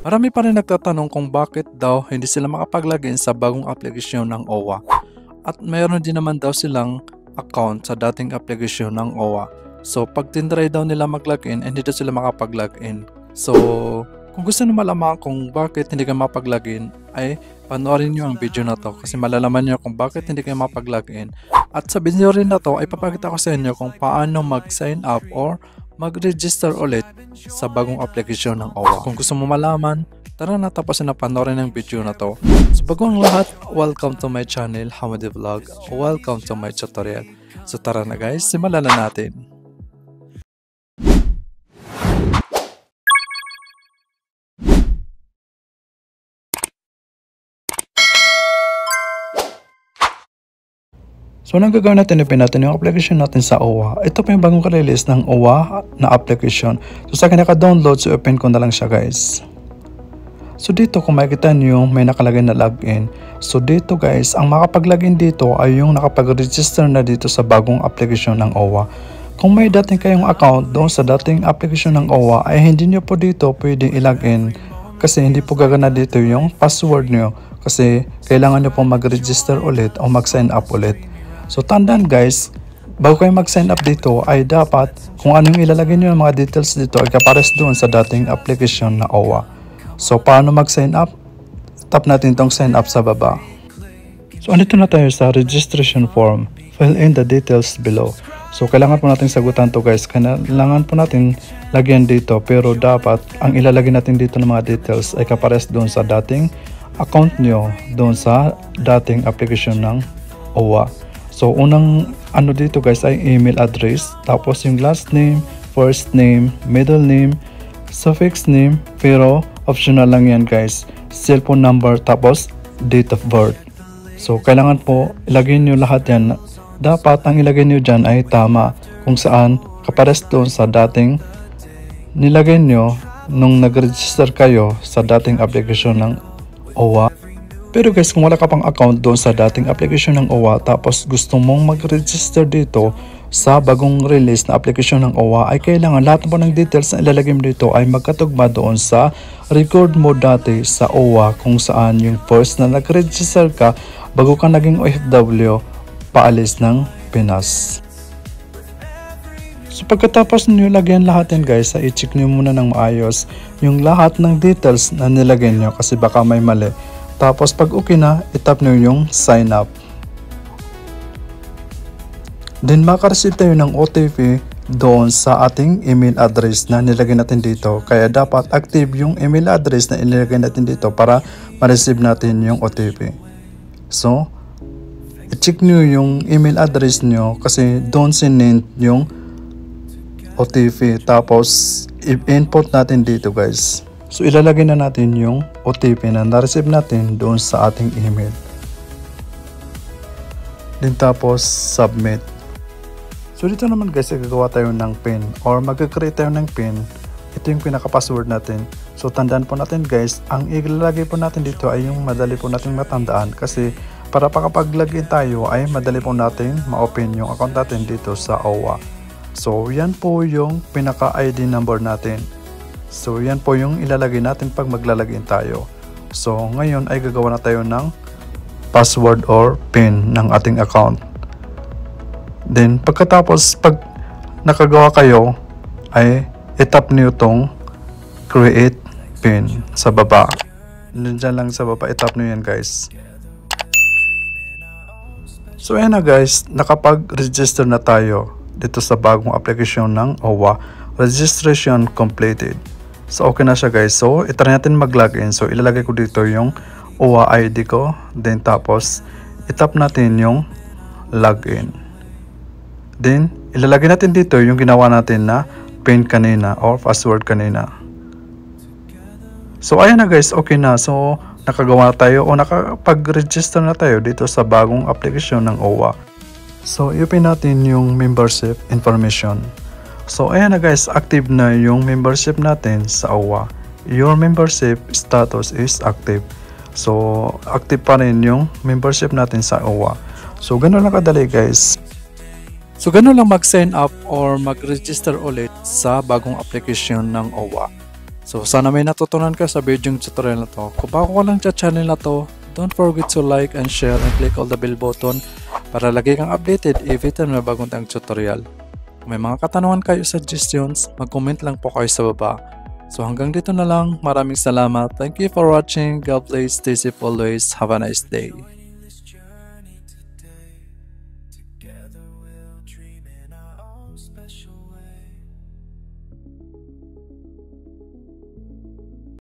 Marami pa rin nagtatanong kung bakit daw hindi sila makapag-login sa bagong aplikasyon ng OWA. At mayroon din naman daw silang account sa dating aplikasyon ng OWA. So pag tinry daw nila mag-login, hindi daw sila makapag-login. So kung gusto nyo malaman kung bakit hindi kayo makapag-login, ay panoorin nyo ang video na to kasi malalaman nyo kung bakit hindi kayo makapag-login. At sa video rin na to ay papakita ko sa inyo kung paano mag-sign up or mag-register ulit sa bagong aplikasyon ng OWA. Kung gusto mo malaman, tara na tapusin na panoorin ng video na to. So bago ang lahat, welcome to my channel, Hamady Vlog. Welcome to my tutorial. So tara na guys, simulan na natin. So anong gagawin natin, ipin natin yung application natin sa OWA. Ito pa yung bagong release ng OWA na application. So sa akin naka-download, so open ko na lang siya guys. So dito kung makikita nyo, may nakalagay na login. So dito guys, ang makapag-login dito ay yung nakapag-register na dito sa bagong application ng OWA. Kung may dating kayong account doon sa dating application ng OWA, ay hindi nyo po dito pwedeng i-login. Kasi hindi po gagana dito yung password nyo. Kasi kailangan nyo po mag-register ulit o mag-sign up ulit. So tandaan guys, bago kayo mag-sign up dito ay dapat kung anong ilalagay nyo ng mga details dito ay kapares doon sa dating application na OWA. So paano mag-sign up? Tap natin itong sign up sa baba. So andito na tayo sa registration form. Fill in the details below. So kailangan po natin sagutan to guys. Kailangan po natin lagyan dito pero dapat ang ilalagay natin dito ng mga details ay kapares doon sa dating account nyo doon sa dating application ng OWA. So unang ano dito guys ay email address, tapos yung last name, first name, middle name, suffix name, pero optional lang yan guys. Cellphone number, tapos date of birth. So kailangan po ilagay nyo lahat yan. Dapat ang ilagay nyo dyan ay tama kung saan kapares doon sa dating nilagay nyo nung nag-register kayo sa dating application ng OWA. Pero guys, kung wala ka pang account doon sa dating application ng OWA tapos gusto mong mag-register dito sa bagong release na application ng OWA, ay kailangan lahat po ng details na ilalagay mo dito ay magkatugma doon sa record mo dati sa OWA kung saan yung first na nag-register ka bago ka naging OFW paalis ng Pinas. So pagkatapos nyo lagyan lahat yan guys, i-check nyo muna ng maayos yung lahat ng details na nilagay nyo kasi baka may mali. Tapos pag okay na, itap nyo yung sign up. Then makareceive tayo ng OTP doon sa ating email address na nilagay natin dito. Kaya dapat active yung email address na nilagay natin dito para ma-receive natin yung OTP. So, i-check nyo yung email address nyo kasi doon sinend yung OTP. Tapos, i-input natin dito guys. So ilalagay na natin yung OTP na na-receive natin doon sa ating email. Then tapos submit. So dito naman guys, gagawa tayo ng PIN or mag-create tayo ng PIN. Ito yung pinaka-password natin. So tandaan po natin guys, ang ilalagay po natin dito ay yung madali po natin matandaan kasi para pakapag-login tayo ay madali po natin ma-open yung account natin dito sa OWA. So yan po yung pinaka-ID number natin. So yan po yung ilalagay natin pag maglalagin tayo. So ngayon ay gagawa na tayo ng password or PIN ng ating account. Then pagkatapos pag nakagawa kayo ay itap niyo tong create PIN sa baba. Nandiyan lang sa baba, itap niyo yan guys. So ayan na guys, nakapag-register na tayo dito sa bagong application ng OWA. Registration completed. So okay na siya guys. So itry natin mag-login. So ilalagay ko dito yung OWA ID ko. Then tapos itap natin yung login. Then ilalagay natin dito yung ginawa natin na PIN kanina or password kanina. So ayan na guys, okay na. So nakagawa na tayo o nakapag-register na tayo dito sa bagong application ng OWA. So i-open natin yung membership information. So ayan na guys, active na yung membership natin sa OWA. Your membership status is active. So active pa rin yung membership natin sa OWA. So ganoon lang kadali guys. So ganoon lang mag-sign up or mag-register ulit sa bagong application ng OWA. So sana may natutunan ka sa video tutorial na to. Kung bago ka lang sa channel na to, don't forget to like and share and click all the bell button para lagi kang updated every time na bagong tayong tutorial. Kung may mga katanungan kayo, suggestions, mag-comment lang po kayo sa baba. So hanggang dito na lang. Maraming salamat. Thank you for watching. God bless. Stay safe always. Have a nice day. Together we'll dream in our own special way.